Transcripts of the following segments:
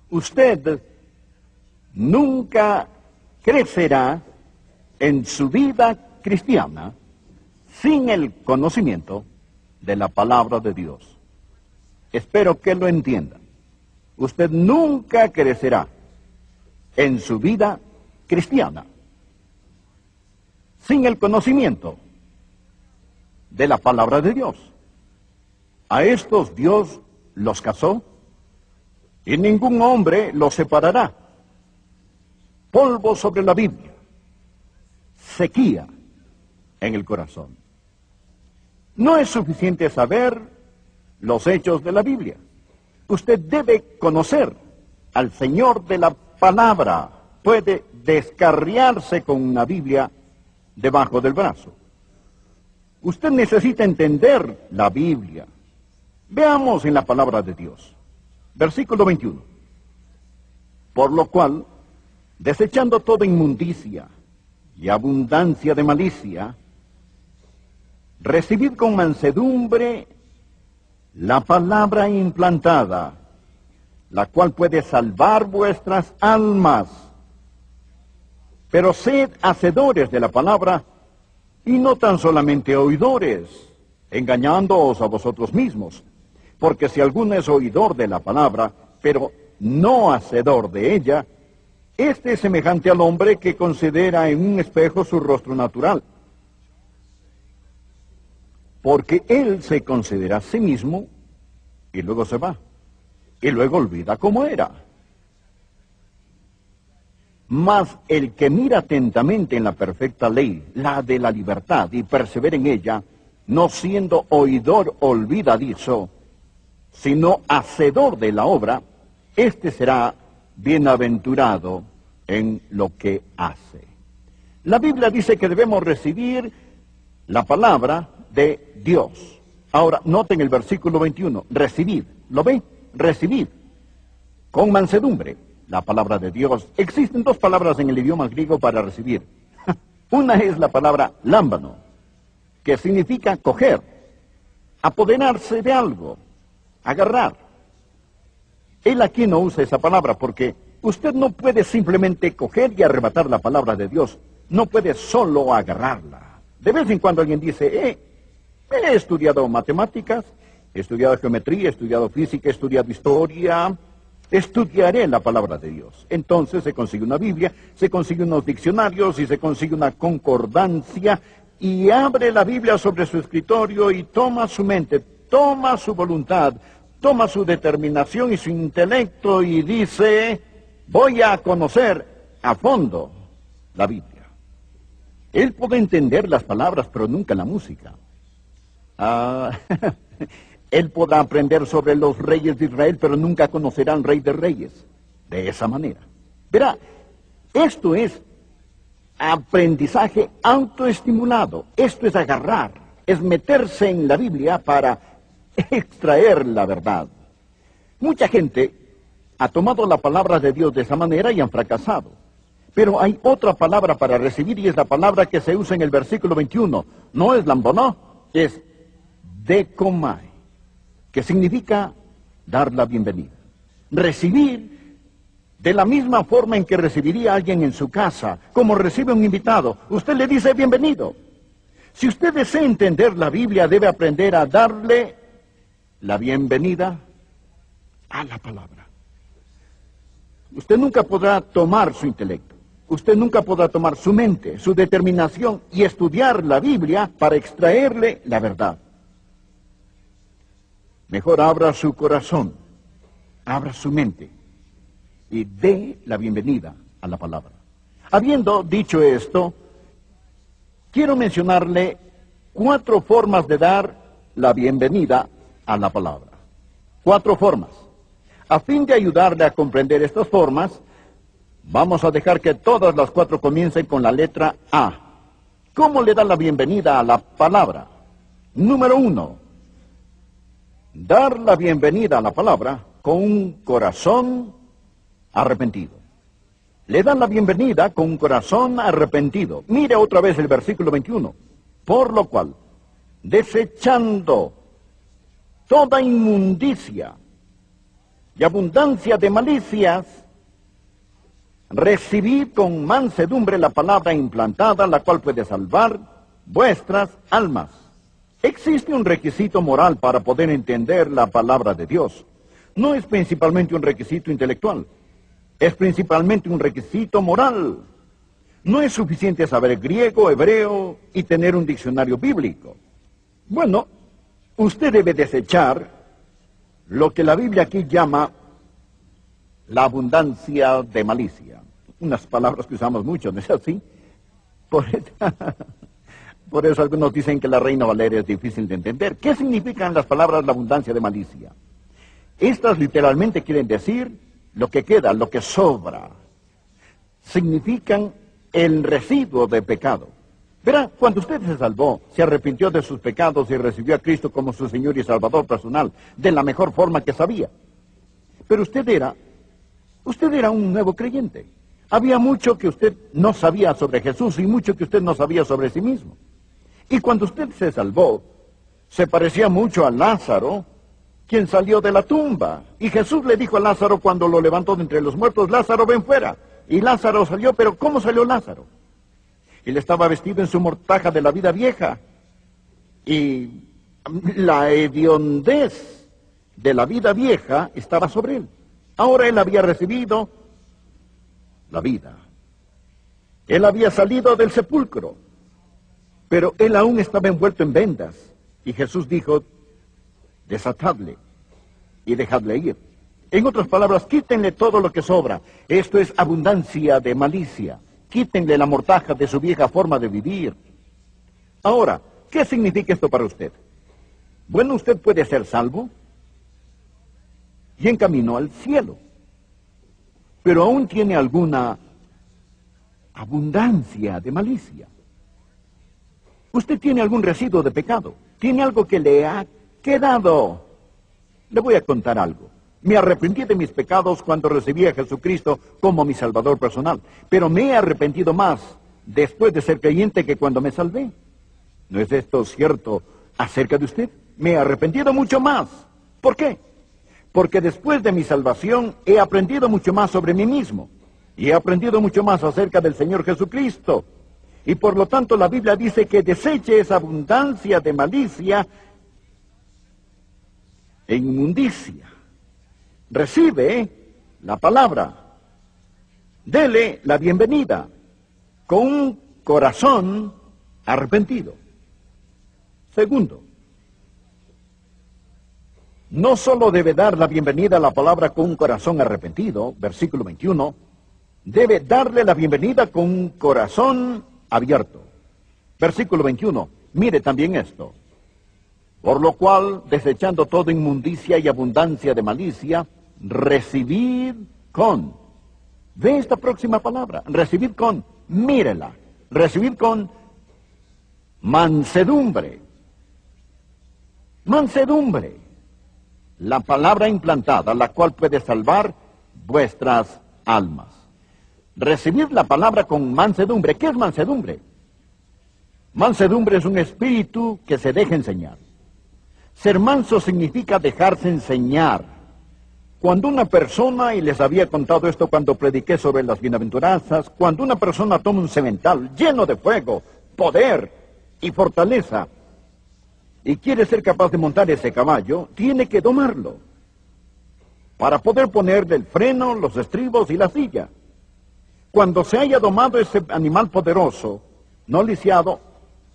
Usted nunca crecerá en su vida cristiana sin el conocimiento de la palabra de Dios. Espero que lo entienda. Usted nunca crecerá en su vida cristiana sin el conocimiento de la palabra de Dios. A estos Dios los casó y ningún hombre los separará. Polvo sobre la Biblia, sequía en el corazón. No es suficiente saber los hechos de la Biblia. Usted debe conocer al Señor de la palabra. Puede descarriarse con una Biblia debajo del brazo. Usted necesita entender la Biblia. Veamos en la palabra de Dios. Versículo 21. Por lo cual, desechando toda inmundicia y abundancia de malicia, recibid con mansedumbre la palabra implantada, la cual puede salvar vuestras almas. Pero sed hacedores de la palabra, y no tan solamente oidores, engañándoos a vosotros mismos. Porque si alguno es oidor de la palabra, pero no hacedor de ella, este es semejante al hombre que considera en un espejo su rostro natural. Porque él se considera a sí mismo y luego se va. Y luego olvida cómo era. Mas el que mira atentamente en la perfecta ley, la de la libertad, y persevera en ella, no siendo oidor olvidadizo, sino hacedor de la obra, éste será bienaventurado en lo que hace. La Biblia dice que debemos recibir la palabra de Dios. Ahora, noten el versículo 21, recibid, ¿lo ven? Recibid, con mansedumbre, la palabra de Dios. Existen dos palabras en el idioma griego para recibir. Una es la palabra lámbano, que significa coger, apoderarse de algo, agarrar. Él aquí no usa esa palabra porque usted no puede simplemente coger y arrebatar la palabra de Dios. No puede solo agarrarla. De vez en cuando alguien dice, he estudiado matemáticas, he estudiado geometría, he estudiado física, he estudiado historia, estudiaré la palabra de Dios. Entonces se consigue una Biblia, se consigue unos diccionarios y se consigue una concordancia y abre la Biblia sobre su escritorio y toma su mente, toma su voluntad, toma su determinación y su intelecto y dice, voy a conocer a fondo la Biblia. Él puede entender las palabras, pero nunca la música. Él podrá aprender sobre los reyes de Israel, pero nunca conocerá al Rey de Reyes. De esa manera. Verá, esto es aprendizaje autoestimulado. Esto es agarrar, es meterse en la Biblia para extraer la verdad. Mucha gente ha tomado la palabra de Dios de esa manera y han fracasado. Pero hay otra palabra para recibir y es la palabra que se usa en el versículo 21. No es lambonó, es decomai, que significa dar la bienvenida. Recibir de la misma forma en que recibiría a alguien en su casa, como recibe un invitado. Usted le dice bienvenido. Si usted desea entender la Biblia, debe aprender a darle la bienvenida a la palabra. Usted nunca podrá tomar su intelecto. Usted nunca podrá tomar su mente, su determinación y estudiar la Biblia para extraerle la verdad. Mejor abra su corazón, abra su mente y dé la bienvenida a la palabra. Habiendo dicho esto, quiero mencionarle 4 formas de dar la bienvenida a la palabra. 4 formas. A fin de ayudarle a comprender estas formas, vamos a dejar que todas las 4 comiencen con la letra A. ¿Cómo le da la bienvenida a la palabra? Número 1. Dar la bienvenida a la palabra con un corazón arrepentido. Le dan la bienvenida con un corazón arrepentido. Mire otra vez el versículo 21. Por lo cual, desechando toda inmundicia y abundancia de malicias, recibid con mansedumbre la palabra implantada, la cual puede salvar vuestras almas. Existe un requisito moral para poder entender la palabra de Dios. No es principalmente un requisito intelectual, es principalmente un requisito moral. No es suficiente saber griego, hebreo y tener un diccionario bíblico. Bueno, usted debe desechar lo que la Biblia aquí llama la abundancia de malicia. Unas palabras que usamos mucho, ¿no es así? Por eso algunos dicen que la Reina Valeria es difícil de entender. ¿Qué significan las palabras la abundancia de malicia? Estas literalmente quieren decir lo que queda, lo que sobra. Significan el residuo de pecado. Verá, cuando usted se salvó, se arrepintió de sus pecados y recibió a Cristo como su Señor y Salvador personal, de la mejor forma que sabía. Pero usted era un nuevo creyente. Había mucho que usted no sabía sobre Jesús y mucho que usted no sabía sobre sí mismo. Y cuando usted se salvó, se parecía mucho a Lázaro, quien salió de la tumba. Y Jesús le dijo a Lázaro cuando lo levantó de entre los muertos, Lázaro, ven fuera. Y Lázaro salió, pero ¿cómo salió Lázaro? Él estaba vestido en su mortaja de la vida vieja. Y la hediondez de la vida vieja estaba sobre él. Ahora él había recibido la vida. Él había salido del sepulcro, pero él aún estaba envuelto en vendas. Y Jesús dijo, desatadle y dejadle ir. En otras palabras, quítenle todo lo que sobra. Esto es abundancia de malicia. Quítenle la mortaja de su vieja forma de vivir. Ahora, ¿qué significa esto para usted? Bueno, usted puede ser salvo y en camino al cielo, pero aún tiene alguna abundancia de malicia. Usted tiene algún residuo de pecado, tiene algo que le ha quedado. Le voy a contar algo. Me arrepentí de mis pecados cuando recibí a Jesucristo como mi Salvador personal, pero me he arrepentido más después de ser creyente que cuando me salvé. ¿No es esto cierto acerca de usted? Me he arrepentido mucho más. ¿Por qué? Porque después de mi salvación he aprendido mucho más sobre mí mismo y he aprendido mucho más acerca del Señor Jesucristo. Y por lo tanto la Biblia dice que deseche esa abundancia de malicia e inmundicia. Recibe la palabra. Dele la bienvenida con un corazón arrepentido. Segundo, no solo debe dar la bienvenida a la palabra con un corazón arrepentido, versículo 21, debe darle la bienvenida con un corazón abierto. Versículo 21, mire también esto. Por lo cual, desechando toda inmundicia y abundancia de malicia, recibid con. Ve esta próxima palabra, recibid con, mírela, recibid con mansedumbre. Mansedumbre, la palabra implantada, la cual puede salvar vuestras almas. Recibid la palabra con mansedumbre. ¿Qué es mansedumbre? Mansedumbre es un espíritu que se deja enseñar. Ser manso significa dejarse enseñar. Cuando una persona, y les había contado esto cuando prediqué sobre las bienaventuranzas, cuando una persona toma un semental lleno de fuego, poder y fortaleza, y quiere ser capaz de montar ese caballo, tiene que domarlo, para poder ponerle el freno, los estribos y la silla. Cuando se haya domado ese animal poderoso, no lisiado,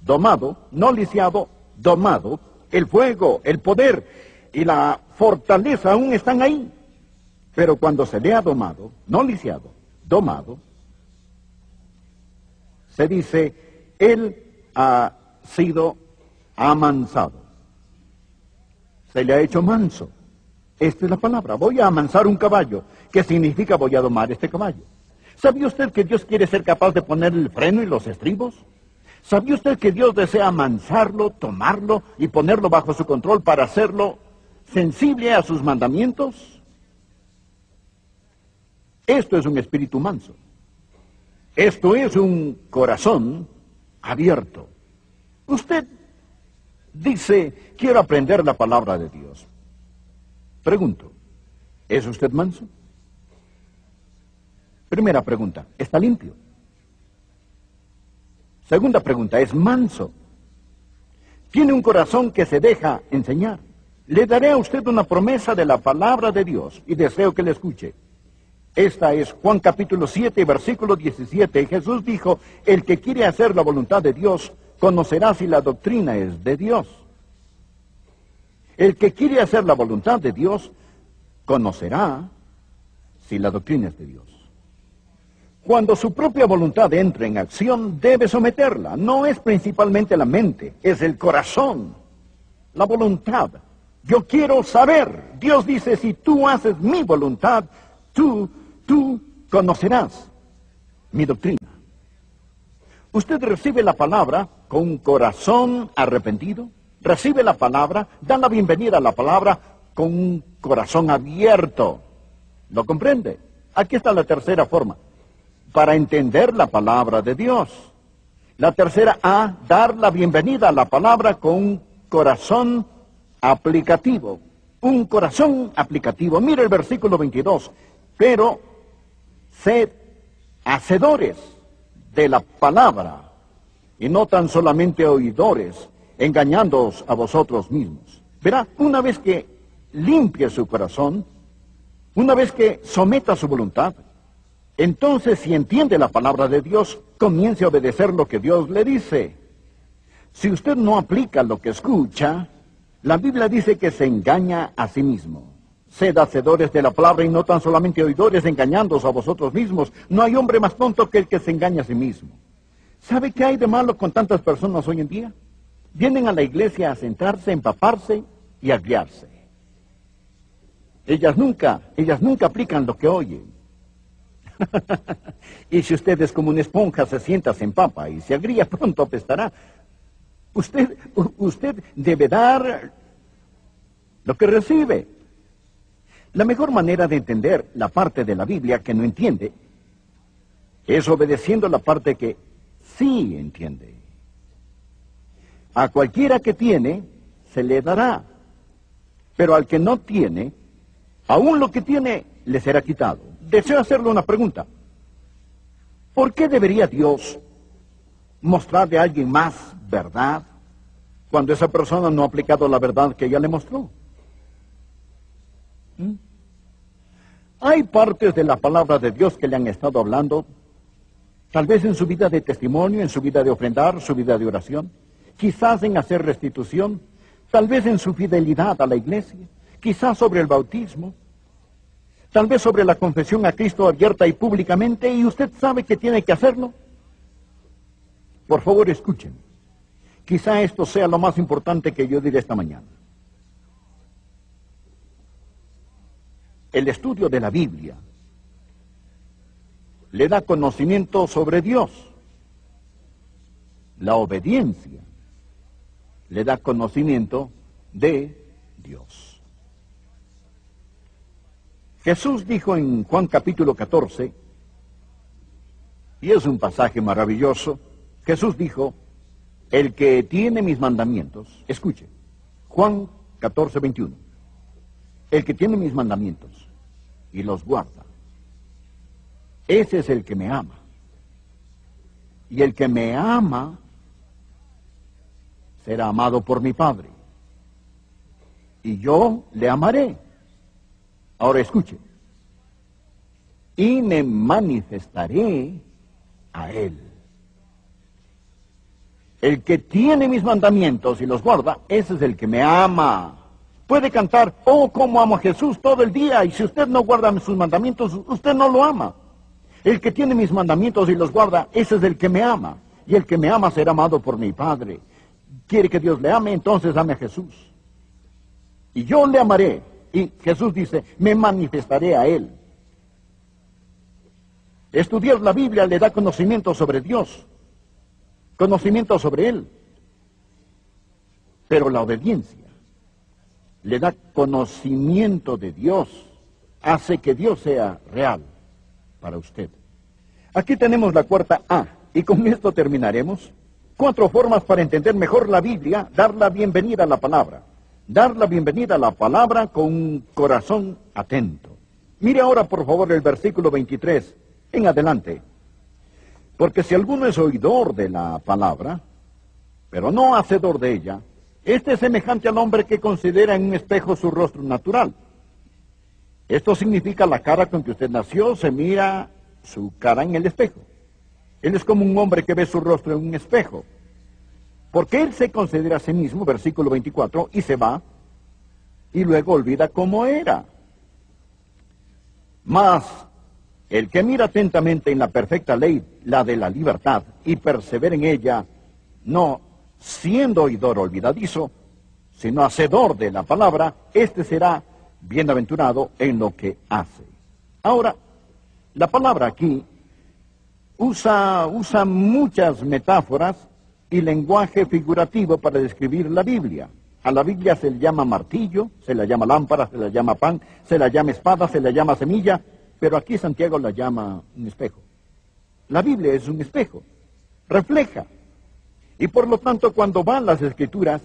domado, no lisiado, domado, el fuego, el poder y la fortaleza aún están ahí. Pero cuando se le ha domado, no lisiado, domado, se dice, él ha sido amansado. Se le ha hecho manso. Esta es la palabra. Voy a amansar un caballo. ¿Qué significa voy a domar este caballo? ¿Sabía usted que Dios quiere ser capaz de poner el freno y los estribos? ¿Sabía usted que Dios desea amansarlo, tomarlo y ponerlo bajo su control para hacerlo sensible a sus mandamientos? Esto es un espíritu manso. Esto es un corazón abierto. Usted dice, quiero aprender la palabra de Dios. Pregunto, ¿Es usted manso? Primera pregunta, ¿está limpio? Segunda pregunta, ¿es manso? ¿Tiene un corazón que se deja enseñar? Le daré a usted una promesa de la palabra de Dios y deseo que le escuche. Esta es Juan capítulo 7, versículo 17. Jesús dijo, el que quiere hacer la voluntad de Dios, conocerá si la doctrina es de Dios. El que quiere hacer la voluntad de Dios, conocerá si la doctrina es de Dios. Cuando su propia voluntad entra en acción, debe someterla. No es principalmente la mente, es el corazón, la voluntad. Yo quiero saber. Dios dice, si tú haces mi voluntad, tú conocerás mi doctrina. Usted recibe la palabra con un corazón arrepentido, recibe la palabra, da la bienvenida a la palabra con un corazón abierto. ¿Lo comprende? Aquí está la tercera forma. Para entender la palabra de Dios. La tercera A, dar la bienvenida a la palabra con un corazón aplicativo. Un corazón aplicativo. Mira el versículo 22. Pero sed hacedores de la palabra y no tan solamente oidores, engañándoos a vosotros mismos. Verá, una vez que limpie su corazón, una vez que someta su voluntad, entonces si entiende la palabra de Dios, comience a obedecer lo que Dios le dice. Si usted no aplica lo que escucha, la Biblia dice que se engaña a sí mismo. Sed hacedores de la palabra y no tan solamente oidores, engañándoos a vosotros mismos. No hay hombre más tonto que el que se engaña a sí mismo. ¿Sabe qué hay de malo con tantas personas hoy en día? Vienen a la iglesia a sentarse, empaparse y a guiarse. Ellas nunca aplican lo que oyen. Y si usted es como una esponja, se sienta, se empapa y se agría, pronto apestará. Usted debe dar lo que recibe. La mejor manera de entender la parte de la Biblia que no entiende es obedeciendo la parte que sí entiende. A cualquiera que tiene, se le dará. Pero al que no tiene, aún lo que tiene, le será quitado. Deseo hacerle una pregunta. ¿Por qué debería Dios mostrarle a alguien más verdad cuando esa persona no ha aplicado la verdad que ella le mostró? Hay partes de la palabra de Dios que le han estado hablando, tal vez en su vida de testimonio, en su vida de ofrendar, su vida de oración, quizás en hacer restitución, tal vez en su fidelidad a la iglesia, quizás sobre el bautismo, tal vez sobre la confesión a Cristo abierta y públicamente, y usted sabe que tiene que hacerlo. Por favor, escuchen. Quizá esto sea lo más importante que yo diré esta mañana. El estudio de la Biblia le da conocimiento sobre Dios. La obediencia le da conocimiento de Dios. Jesús dijo en Juan capítulo 14, y es un pasaje maravilloso, Jesús dijo, el que tiene mis mandamientos, escuche, Juan 14, 21, el que tiene mis mandamientos y los guarda, ese es el que me ama. Y el que me ama será amado por mi Padre. Y yo le amaré. Ahora escuche. Y me manifestaré a él. El que tiene mis mandamientos y los guarda, ese es el que me ama. Puede cantar, oh, cómo amo a Jesús todo el día, y si usted no guarda sus mandamientos, usted no lo ama. El que tiene mis mandamientos y los guarda, ese es el que me ama. Y el que me ama será amado por mi Padre. ¿Quiere que Dios le ame? Entonces ame a Jesús. Y yo le amaré. Y Jesús dice, me manifestaré a él. Estudiar la Biblia le da conocimiento sobre Dios, conocimiento sobre él. Pero la obediencia le da conocimiento de Dios, hace que Dios sea real para usted. Aquí tenemos la cuarta A, y con esto terminaremos. 4 formas para entender mejor la Biblia, dar la bienvenida a la palabra. dar la bienvenida a la palabra con un corazón atento. Mire ahora, por favor, el versículo 23 en adelante. Porque si alguno es oidor de la palabra, pero no hacedor de ella, este es semejante al hombre que considera en un espejo su rostro natural. Esto significa la cara con que usted nació, se mira su cara en el espejo. Él es como un hombre que ve su rostro en un espejo. Porque él se considera a sí mismo, versículo 24, y se va, y luego olvida cómo era. Mas el que mira atentamente en la perfecta ley, la de la libertad, y persevera en ella, no siendo oidor olvidadizo, sino hacedor de la palabra, este será bienaventurado en lo que hace. Ahora, la palabra aquí usa muchas metáforas y lenguaje figurativo para describir la Biblia. A la Biblia se le llama martillo, se la llama lámpara, se la llama pan, se la llama espada, se la llama semilla, pero aquí Santiago la llama un espejo. La Biblia es un espejo, refleja. Y por lo tanto, cuando va a las Escrituras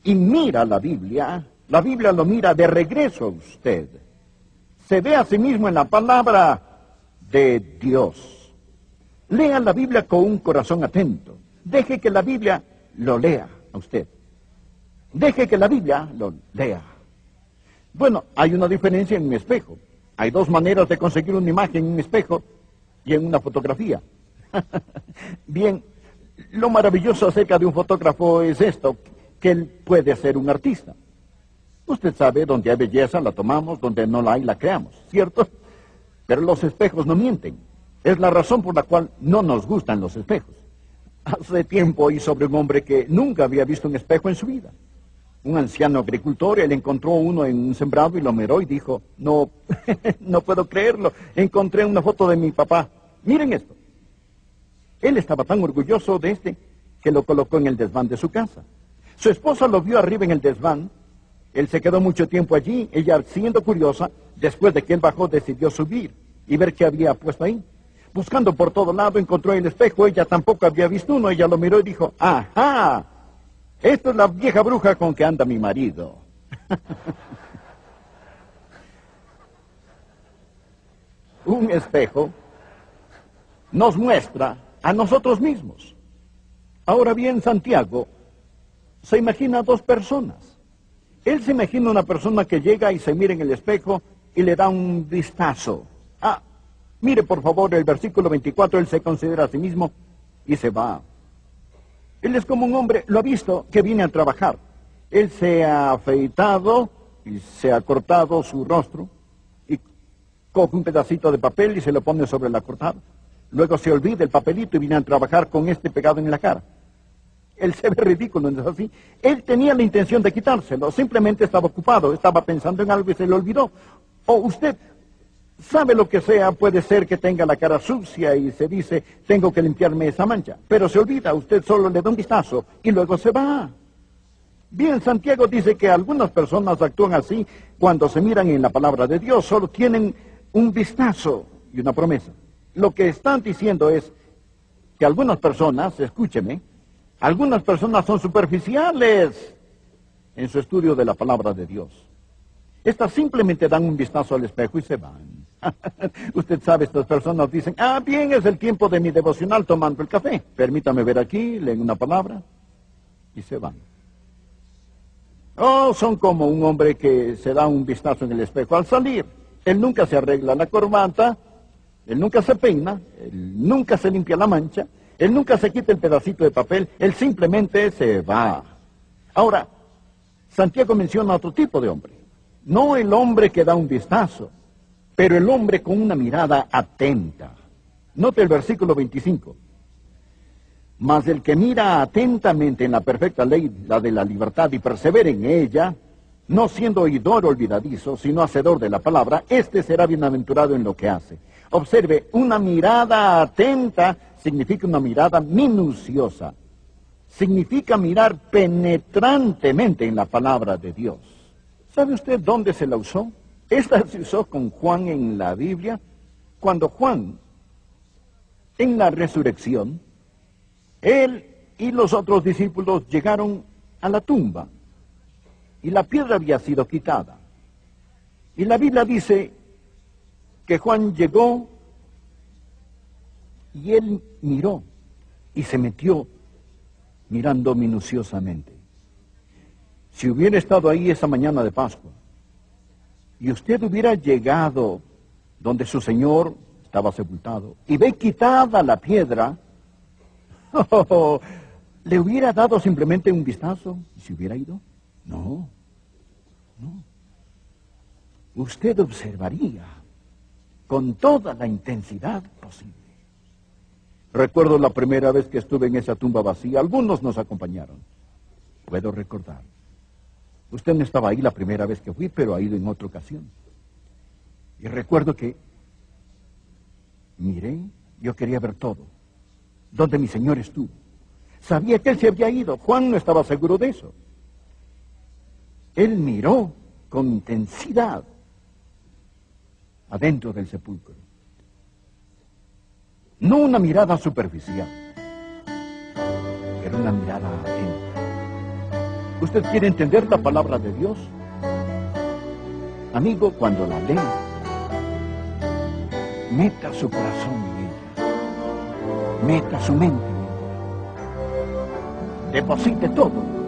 y mira la Biblia lo mira de regreso a usted. Se ve a sí mismo en la palabra de Dios. Lea la Biblia con un corazón atento. Deje que la Biblia lo lea a usted. Deje que la Biblia lo lea. Bueno, hay una diferencia en un espejo. Hay dos maneras de conseguir una imagen en un espejo y en una fotografía. Bien, lo maravilloso acerca de un fotógrafo es esto, que él puede ser un artista. Usted sabe, donde hay belleza la tomamos, donde no la hay la creamos, ¿cierto? Pero los espejos no mienten. Es la razón por la cual no nos gustan los espejos. Hace tiempo oí sobre un hombre que nunca había visto un espejo en su vida. Un anciano agricultor, él encontró uno en un sembrado y lo miró y dijo, no, no puedo creerlo, encontré una foto de mi papá. Miren esto. Él estaba tan orgulloso de este que lo colocó en el desván de su casa. Su esposa lo vio arriba en el desván. Él se quedó mucho tiempo allí. Ella, siendo curiosa, después de que él bajó, decidió subir y ver qué había puesto ahí. Buscando por todo lado, encontró el espejo. Ella tampoco había visto uno. Ella lo miró y dijo, ¡ajá! Esto es la vieja bruja con que anda mi marido. Un espejo nos muestra a nosotros mismos. Ahora bien, Santiago se imagina a dos personas. Él se imagina una persona que llega y se mira en el espejo y le da un vistazo. Mire por favor el versículo 24, él se considera a sí mismo y se va. Él es como un hombre, lo ha visto, que viene a trabajar. Él se ha afeitado y se ha cortado su rostro y coge un pedacito de papel y se lo pone sobre la cortada. Luego se olvida el papelito y viene a trabajar con este pegado en la cara. Él se ve ridículo, ¿no es así? Él tenía la intención de quitárselo, simplemente estaba ocupado, estaba pensando en algo y se le olvidó. O usted sabe lo que sea, puede ser que tenga la cara sucia y se dice, tengo que limpiarme esa mancha. Pero se olvida, usted solo le da un vistazo y luego se va. Bien, Santiago dice que algunas personas actúan así cuando se miran en la palabra de Dios, solo tienen un vistazo y una promesa. Lo que están diciendo es que algunas personas, escúcheme, algunas personas son superficiales en su estudio de la palabra de Dios. Estas simplemente dan un vistazo al espejo y se van. Usted sabe, estas personas dicen, bien, es el tiempo de mi devocional tomando el café. Permítame ver aquí, leen una palabra y se van. Son como un hombre que se da un vistazo en el espejo al salir. Él nunca se arregla la corbata, él nunca se peina, él nunca se limpia la mancha, él nunca se quita el pedacito de papel, él simplemente se va. Ahora, Santiago menciona otro tipo de hombre. No el hombre que da un vistazo, pero el hombre con una mirada atenta. Note el versículo 25. Mas el que mira atentamente en la perfecta ley, la de la libertad, y persevera en ella, no siendo oidor olvidadizo, sino hacedor de la palabra, este será bienaventurado en lo que hace. Observe, una mirada atenta significa una mirada minuciosa. Significa mirar penetrantemente en la palabra de Dios. ¿Sabe usted dónde se la usó? Esta se usó con Juan en la Biblia, cuando Juan, en la resurrección, él y los otros discípulos llegaron a la tumba. y la piedra había sido quitada. Y la Biblia dice que Juan llegó y él miró y se metió mirando minuciosamente. Si hubiera estado ahí esa mañana de Pascua y usted hubiera llegado donde su Señor estaba sepultado y ve quitada la piedra, ¿le hubiera dado simplemente un vistazo y se hubiera ido? No, no. Usted observaría con toda la intensidad posible. Recuerdo la primera vez que estuve en esa tumba vacía. Algunos nos acompañaron. Puedo recordar. Usted no estaba ahí la primera vez que fui, pero ha ido en otra ocasión. Y recuerdo que miré, yo quería ver todo. Donde mi Señor estuvo. Sabía que Él se había ido. Juan no estaba seguro de eso. Él miró con intensidad adentro del sepulcro. No una mirada superficial, pero una mirada atenta. ¿Usted quiere entender la palabra de Dios? Amigo, cuando la lee, meta su corazón en ella, meta su mente en ella, deposite todo.